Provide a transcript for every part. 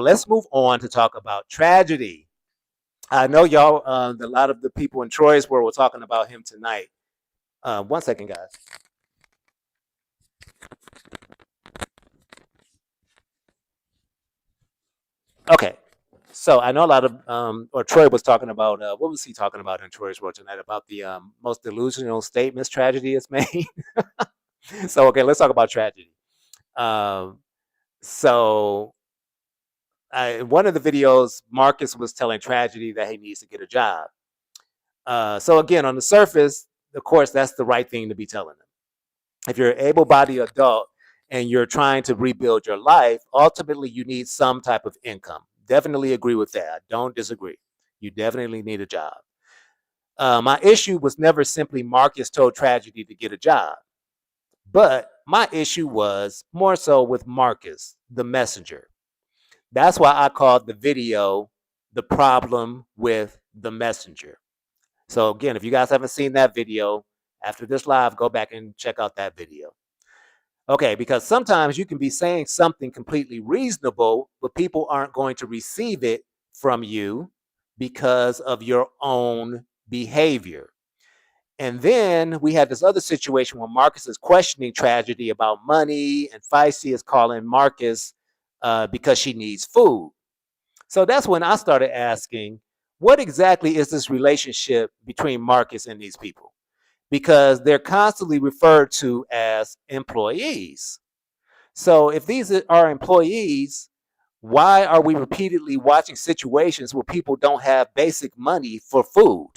let's move on to talk about tragedy. I know y'all, a lot of the people in Troy's world were talking about him tonight. One second, guys. Okay. So I know a lot of, or Troy was talking about, what was he talking about in Troy's world tonight? About the most delusional statements tragedy is made. So, okay, let's talk about tragedy. Um, so, one of the videos, Marcus was telling tragedy that he needs to get a job. So, again, on the surface, of course, that's the right thing to be telling them. If you're an able-bodied adult and you're trying to rebuild your life, ultimately you need some type of income. Definitely agree with that. Don't disagree. You definitely need a job. My issue was never simply Marcus told tragedy to get a job, but my issue was more so with Marcus, the messenger. That's why I called the video "The Problem with the Messenger." So again, if you guys haven't seen that video, after this live, go back and check out that video. Okay, because sometimes you can be saying something completely reasonable, but people aren't going to receive it from you because of your own behavior. And then we had this other situation where Marcus is questioning tragedy about money, and Feisty is calling Marcus because she needs food. So that's when I started asking, what exactly is this relationship between Marcus and these people? Because they're constantly referred to as employees. So if these are employees, why are we repeatedly watching situations where people don't have basic money for food?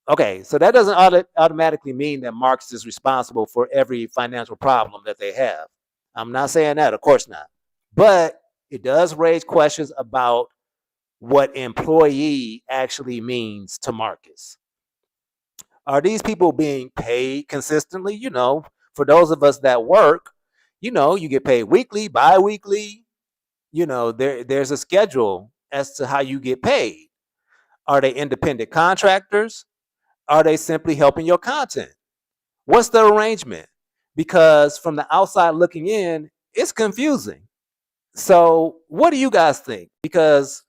Okay, so that doesn't automatically mean that Marx is responsible for every financial problem that they have. I'm not saying that, of course not. But it does raise questions about what employee actually means to Marcus. Are these people being paid consistently? For those of us that work, you get paid weekly, bi-weekly. There's a schedule as to how you get paid. Are they independent contractors? Are they simply helping your content? What's the arrangement? Because from the outside looking in, it's confusing. So, what do you guys think? Because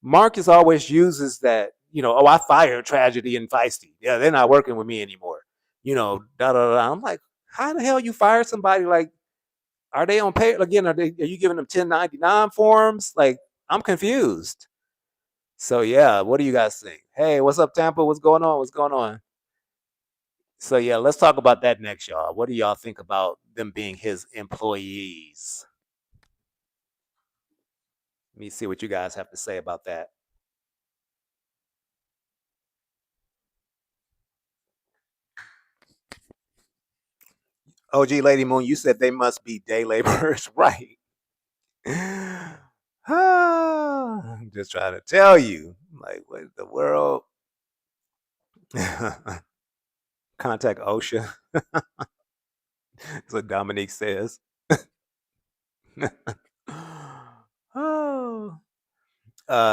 Marcus always uses that, oh, I fired Tragedy and Feisty. Yeah, they're not working with me anymore. Da da da. I'm like, how the hell you fire somebody? Like, are they on pay again? Are you giving them 1099 forms? Like, I'm confused. So yeah, what do you guys think? Hey, what's up, Tampa? What's going on? What's going on? So yeah, let's talk about that next, y'all. What do y'all think about them being his employees? Let me see what you guys have to say about that. OG Lady Moon, you said they must be day laborers, right? I'm just trying to tell you. Like, what in the world? Contact OSHA. That's what Dominique says. Oh.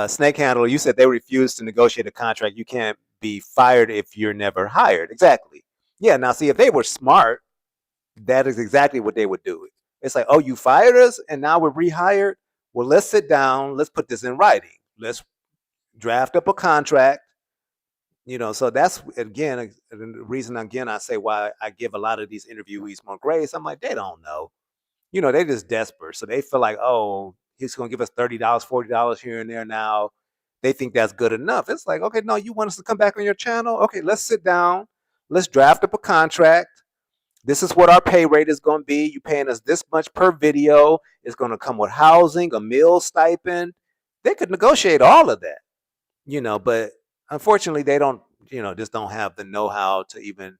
Snake Handler, you said they refused to negotiate a contract. You can't be fired if you're never hired. Exactly. Yeah. Now, see, if they were smart, that is exactly what they would do. It's like, oh, you fired us and now we're rehired. Well, let's sit down. Let's put this in writing. Let's draft up a contract. So that's again the reason again I say why I give a lot of these interviewees more grace. I'm like, they don't know. They just desperate. So they feel like, oh, he's gonna give us $30, $40 here and there now. They think that's good enough. It's like, okay, no, you want us to come back on your channel? Okay, let's sit down. Let's draft up a contract. This is what our pay rate is going to be. You paying us this much per video. It's going to come with housing, a meal stipend. They could negotiate all of that, but unfortunately they don't, just don't have the know-how to even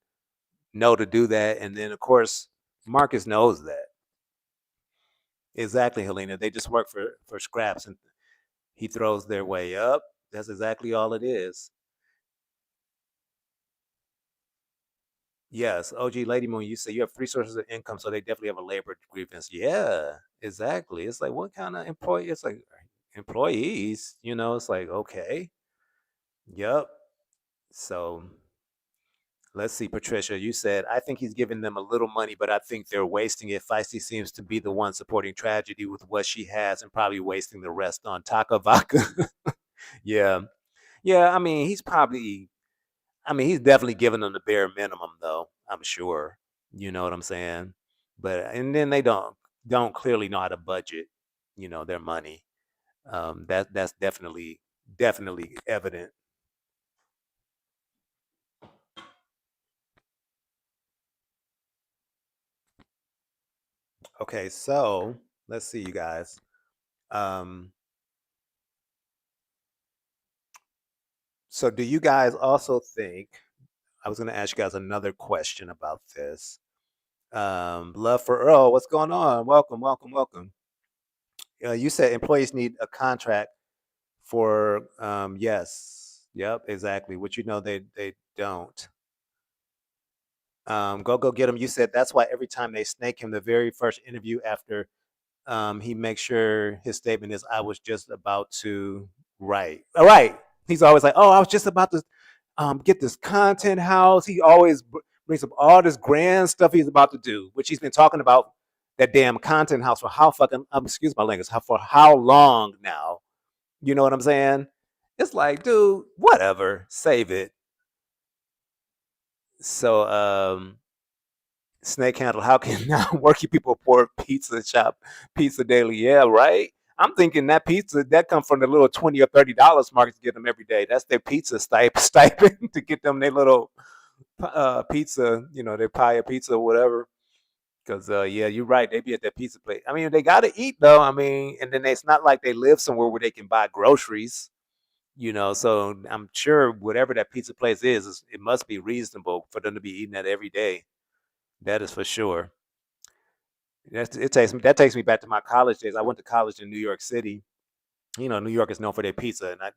know to do that. And then of course, Marcus knows that. Exactly, Helena. They just work for scraps and he throws their way up. That's exactly all it is. Yes, OG Lady Moon, you say you have three sources of income, so they definitely have a labor grievance. Yeah, exactly. It's like, what kind of employee? It's like employees, it's like, okay. Yep. So Let's see, Patricia, you said, I think he's giving them a little money, but I think they're wasting it. Feisty seems to be the one supporting tragedy with what she has and probably wasting the rest on Taka Vodka. Yeah. Yeah, I mean, he's definitely giving them the bare minimum though, I'm sure. You know what I'm saying? But and then they don't clearly know how to budget, their money. That's definitely evident. Okay, so let's see, you guys. Um, so do you guys also think I was going to ask you guys another question about this? Love for Earl, what's going on? Welcome, welcome, welcome. You said employees need a contract for yes, yep, exactly. Which they don't. Go get him. You said that's why every time they snake him, the very first interview after he makes sure his statement is, "I was just about to write." All right. He's always like, "Oh, I was just about to get this content house." He always brings up all this grand stuff he's about to do, which he's been talking about that damn content house for how fucking excuse my language, for how long now? You know what I'm saying? It's like, dude, whatever, save it. So, Snake Handle, how can now working people afford pizza shop, pizza daily? Yeah, right. I'm thinking that pizza that come from the little $20 or $30 markets get them every day. That's their pizza stipend to get them their little pizza, their pie of pizza or whatever. Because yeah, you're right. They be at that pizza place. I mean, they got to eat though. I mean, and then it's not like they live somewhere where they can buy groceries. So I'm sure whatever that pizza place is, it must be reasonable for them to be eating that every day. That is for sure. That takes me back to my college days. I went to college in New York City. New York is known for their pizza, and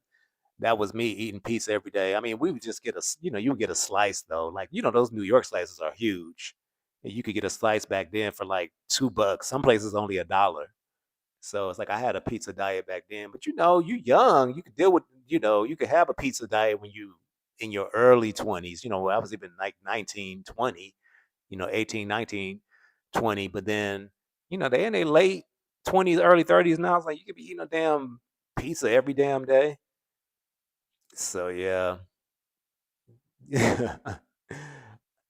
that was me eating pizza every day. I mean, we would just you would get a slice though. Like those New York slices are huge. And you could get a slice back then for like $2. Some places only $1. So it's like I had a pizza diet back then. But you young, you could deal with you could have a pizza diet when you in your early 20s. I was even like 19, 20. 18, 19, 20. But then, they in their late 20s, early 30s now. It's like you could be eating a damn pizza every damn day. So yeah.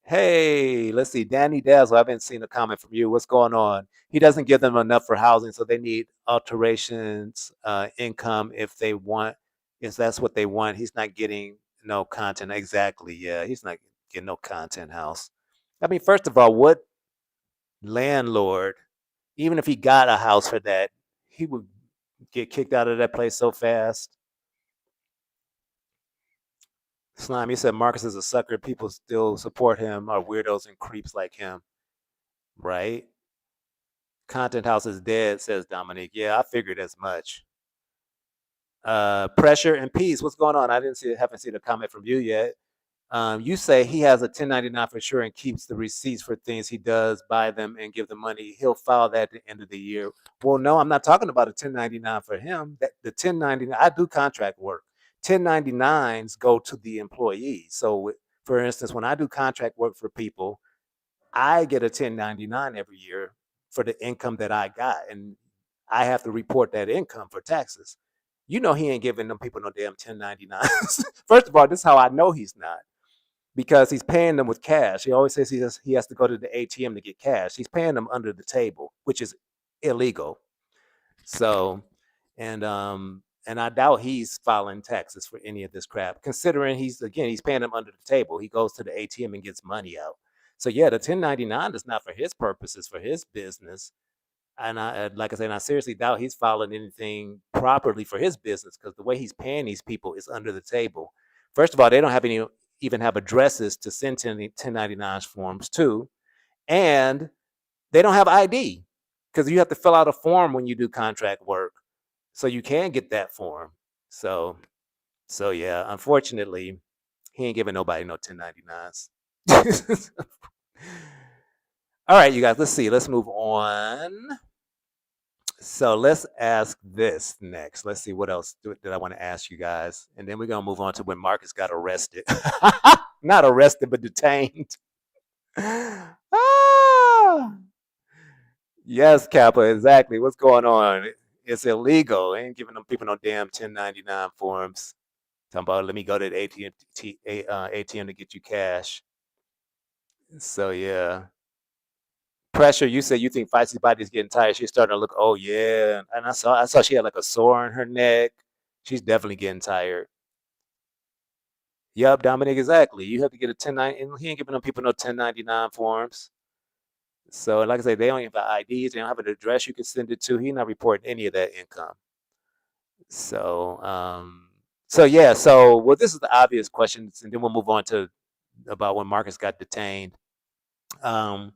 Hey, let's see. Danny Dazzle, I haven't seen a comment from you. What's going on? He doesn't give them enough for housing, so they need alterations, income if they want, if that's what they want. He's not getting no content. Exactly. Yeah, he's not getting no content house. I mean, first of all, what landlord, even if he got a house for that, he would get kicked out of that place so fast. Slime, he said Marcus is a sucker. People still support him, are weirdos and creeps like him, right? Content house is dead, says Dominique. Yeah, I figured as much. Pressure and peace. What's going on? I didn't see, haven't seen a comment from you yet. You say he has a 1099 for sure and keeps the receipts for things he does, buy them and give the money. He'll file that at the end of the year. Well, no, I'm not talking about a 1099 for him. That the 1099, I do contract work. 1099s go to the employee. So, for instance, when I do contract work for people, I get a 1099 every year for the income that I got, and I have to report that income for taxes. He ain't giving them people no damn 1099s. First of all, this is how I know he's not, because he's paying them with cash. He always says he has to go to the ATM to get cash. He's paying them under the table, which is illegal. So, and I doubt he's filing taxes for any of this crap, considering he's paying them under the table. He goes to the ATM and gets money out. So yeah, the 1099 is not for his purposes, for his business. And like I said, I seriously doubt he's filing anything properly for his business, because the way he's paying these people is under the table. First of all, they don't have any even have addresses to send 1099 forms to, and they don't have ID, because you have to fill out a form when you do contract work, so you can get that form. So, so yeah, unfortunately, he ain't giving nobody no 1099s. All right, you guys, let's see. Let's move on. So let's ask this next. Let's see what else did I want to ask you guys, and then we're gonna move on to when Marcus got arrested. Not arrested, but detained. Ah, yes, Kappa, exactly. What's going on? It's illegal. Ain't giving them people no damn 1099 forms. Talking about let me go to the ATM to get you cash. So yeah. Pressure, you said you think Feisty's body's getting tired. She's starting to look, oh yeah. And I saw she had like a sore on her neck. She's definitely getting tired. Yup, Dominic, exactly. You have to get a 1099. He ain't giving them people no 1099 forms. So like I say, they don't even have IDs, they don't have an address you can send it to. He's not reporting any of that income. So so yeah, so well this is the obvious questions, and then we'll move on to about when Marcus got detained. Um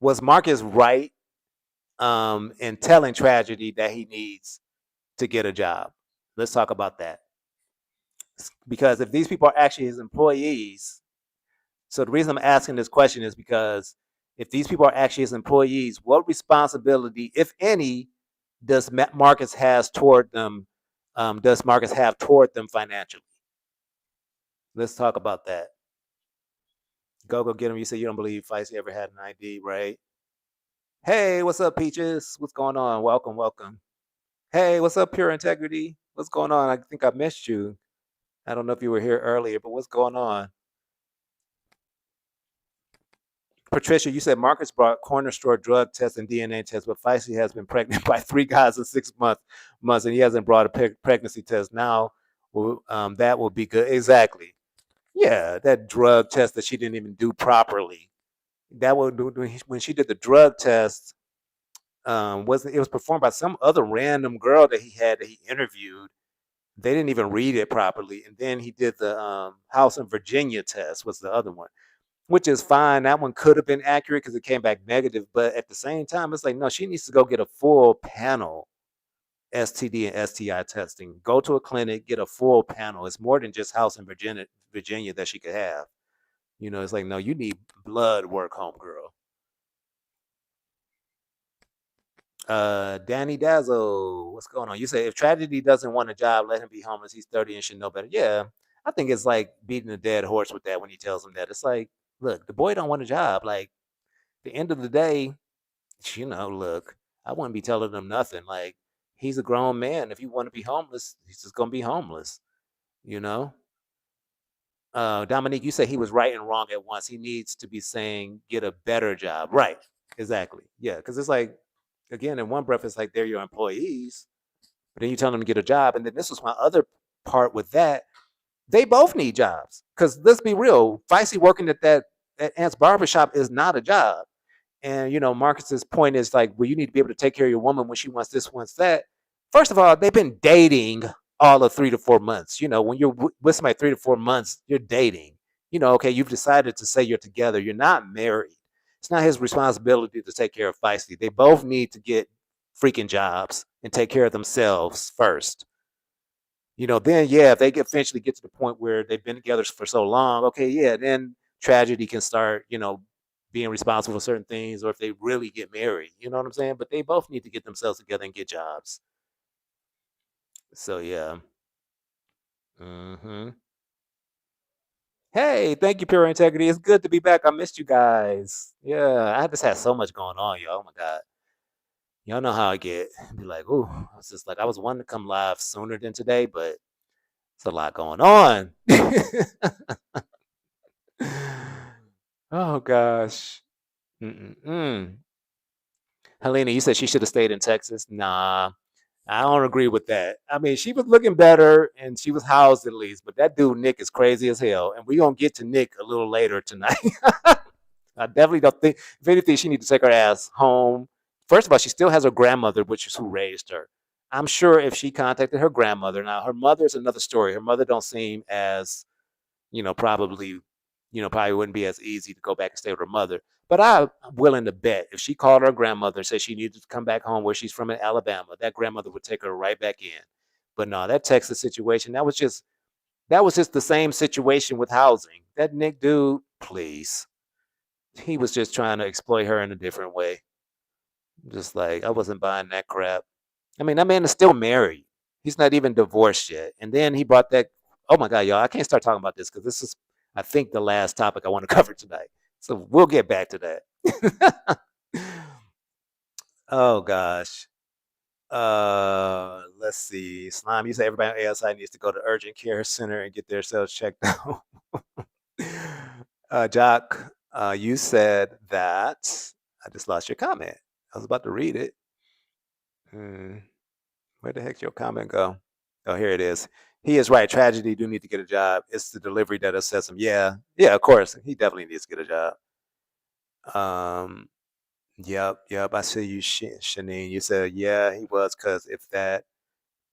was Marcus right in telling Tragedy that he needs to get a job? Let's talk about that. Because if these people are actually his employees, so the reason I'm asking this question is because if these people are actually his employees, what responsibility, if any, does Marcus has toward them? Does Marcus have toward them financially? Let's talk about that. Go get him. You said you don't believe Feisty ever had an ID, right? Hey, what's up, Peaches? What's going on? Welcome, welcome. Hey, what's up, Pure Integrity? What's going on? I think I missed you. I don't know if you were here earlier, but what's going on? Patricia, you said Marcus brought corner store drug tests and DNA tests, but Feisty has been pregnant by 3 guys in 6 months, and he hasn't brought a pregnancy test. Now, that will be good. Exactly. Yeah, that drug test that she didn't even do properly. That would when she did the drug test. Wasn't It was performed by some other random girl that he interviewed. They didn't even read it properly, and then he did the House in Virginia test. Was the other one, which is fine. That one could have been accurate because it came back negative. But at the same time, it's like, no, she needs to go get a full panel STD and STI testing. Go to a clinic, get a full panel. It's more than just House in Virginia that she could have. It's like, no, you need blood work, homegirl. Danny Dazzle, what's going on? You say if Tragedy doesn't want a job, let him be homeless. He's 30 and should know better. Yeah, I think it's like beating a dead horse with that when he tells him that. It's like, look, the boy don't want a job. Like, the end of the day, look, I wouldn't be telling him nothing. Like, he's a grown man. If you want to be homeless, he's just gonna be homeless. You know. Dominique, you say he was right and wrong at once. He needs to be saying, get a better job. Right. Exactly. Yeah. Because it's like, again, in one breath, it's like they're your employees, but then you tell them to get a job. And then this was my other part with that. They both need jobs. Because let's be real, Feisty working at Ant's barbershop is not a job. And Marcus's point is like, well, you need to be able to take care of your woman when she wants this, wants that. First of all, they've been dating all of 3 to 4 months. When you're with somebody 3 to 4 months, you're dating. Okay, you've decided to say you're together. You're not married. It's not his responsibility to take care of Feisty. They both need to get freaking jobs and take care of themselves first. Then yeah, if they eventually get to the point where they've been together for so long, okay, yeah, then Tragedy can start, being responsible for certain things, or if they really get married, you know what I'm saying? But they both need to get themselves together and get jobs. So yeah. hmm Hey, thank you, Pure Integrity. It's good to be back. I missed you guys. Yeah, I just had so much going on, y'all. Oh my god. Y'all know how I get. Be like, ooh, I was just like, I was wanting to come live sooner than today, but it's a lot going on. Oh gosh. Mm-mm-mm. Helena, you said she should have stayed in Texas. Nah, I don't agree with that. I mean, she was looking better and she was housed at least, but that dude Nick is crazy as hell, and we gonna get to Nick a little later tonight. I definitely don't think. If anything, she needs to take her ass home. First of all, she still has her grandmother, which is who raised her. I'm sure if she contacted her grandmother, now her mother is another story. Her mother don't seem as probably, probably wouldn't be as easy to go back and stay with her mother. But I'm willing to bet if she called her grandmother and said she needed to come back home where she's from in Alabama, that grandmother would take her right back in. But no, that Texas situation, that was just the same situation with housing. That Nick dude, please. He was just trying to exploit her in a different way. Just like I wasn't buying that crap. I mean, that man is still married. He's not even divorced yet. And then he brought that. Oh my God, y'all! I can't start talking about this because this is. I think the last topic I want to cover tonight. So we'll get back to that. Oh gosh. Let's see. Slime, you say everybody on ASI needs to go to urgent care center and get themselves checked out. Jock, you said that I just lost your comment. I was about to read it. Hmm, where the heck's your comment go? Oh, here it is. He is right. Tragedy do need to get a job. It's the delivery that upsets him. Yeah, yeah, of course. He definitely needs to get a job. Yep, yep. I see you, Shanine. You said, yeah, he was, because if that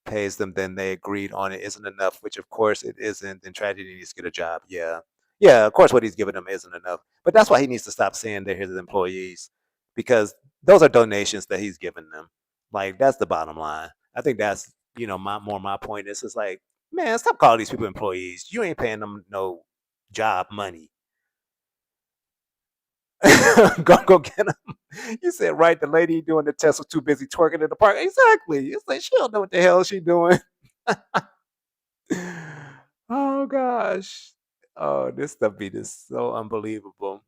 pays them, then they agreed on it isn't enough, which of course it isn't, then tragedy needs to get a job. Yeah. Yeah, of course what he's giving them isn't enough. But that's why he needs to stop saying they're his employees, because those are donations that he's giving them. Like that's the bottom line. I think that's, my point is it's like, man, stop calling these people employees. You ain't paying them no job money. Go get them. You said right, the lady doing the test was too busy twerking in the park. Exactly. It's like she don't know what the hell she doing. Oh gosh. Oh, this stuff be just so unbelievable.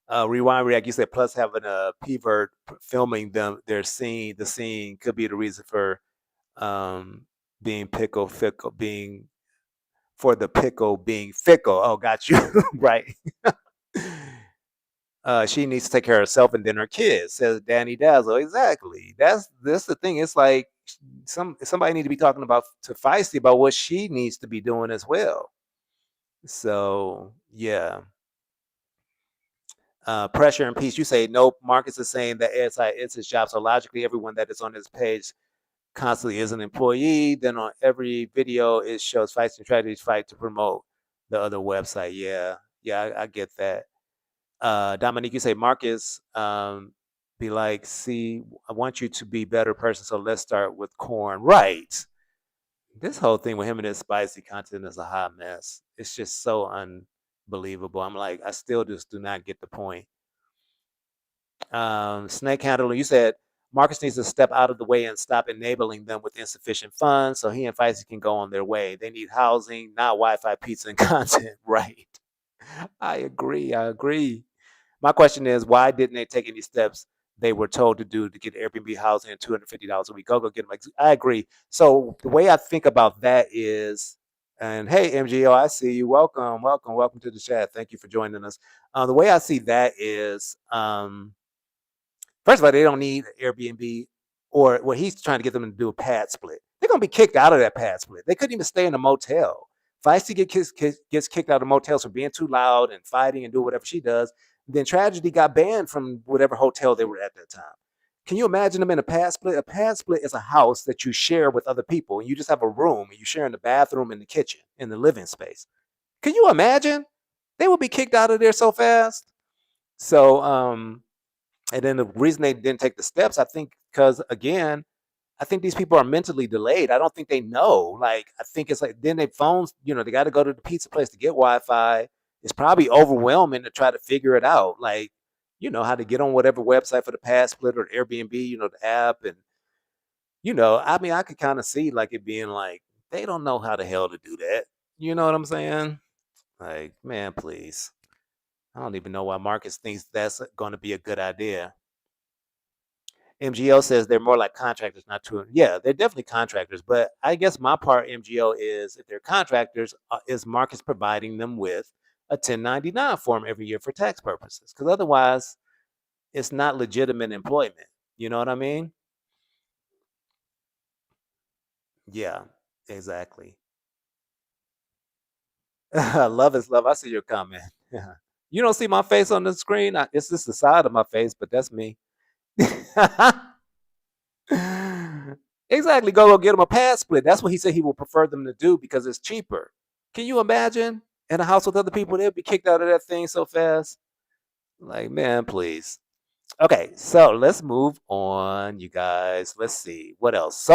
Rewind react. You said plus having a pvert filming them their scene. The scene could be the reason for um being fickle being for the pickle being fickle. Oh, got you right. She needs to take care of herself and then her kids, says Danny Dazzle. Exactly. That's the thing. It's like somebody need to be talking about to Feisty about what she needs to be doing as well. So yeah. Pressure and peace. You say nope. Marcus is saying that it's his job. So logically, everyone that is on his page constantly is an employee. Then on every video, it shows fights and tragedies fight to promote the other website. Yeah, yeah, I get that. Dominique, you say Marcus, be like, see, I want you to be a better person. So let's start with corn. Right. This whole thing with him and his spicy content is a hot mess. It's just so unbelievable. I'm like, I still just do not get the point. Snake Handler, you said Marcus needs to step out of the way and stop enabling them with insufficient funds so he and Feisty can go on their way. They need housing, not Wi-Fi, pizza, and content. Right. I agree. I agree. My question is, why didn't they take any steps they were told to do to get Airbnb housing and $250 a week? Go get them. I agree. So the way I think about that is, and hey, MGO, I see you. Welcome, welcome, welcome to the chat. Thank you for joining us. The way I see that is, first of all, they don't need Airbnb, or what he's trying to get them to do a pad split. They're gonna be kicked out of that pad split. They couldn't even stay in a motel. Feisty gets kicked out of motels for being too loud and fighting and do whatever she does. Then Tragedy got banned from whatever hotel they were at that time. Can you imagine them in a pad split? A pad split is a house that you share with other people, and you just have a room, and you share in the bathroom and the kitchen, in the living space. Can you imagine? They would be kicked out of there so fast. So, and then the reason they didn't take the steps, I think, because again, I think these people are mentally delayed. I don't think they know. Like, I think it's like then they phones, they got to go to the pizza place to get Wi-Fi. It's probably overwhelming to try to figure it out. Like, how to get on whatever website for the Pass Split or the Airbnb, the app. And, I mean, I could kind of see like it being like, they don't know how the hell to do that. You know what I'm saying? Like, man, please. I don't even know why Marcus thinks that's going to be a good idea. MGO says they're more like contractors, not true. Yeah, they're definitely contractors. But I guess my part, MGO, is if they're contractors, is Marcus providing them with a 1099 form every year for tax purposes? Because otherwise, it's not legitimate employment. You know what I mean? Yeah, exactly. Love is love. I see your comment. You don't see my face on the screen. It's just the side of my face, but that's me. Exactly. Go get him a pad split. That's what he said he would prefer them to do because it's cheaper. Can you imagine in a house with other people? They'll be kicked out of that thing so fast. Like, man, please. Okay, so let's move on, you guys. Let's see what else.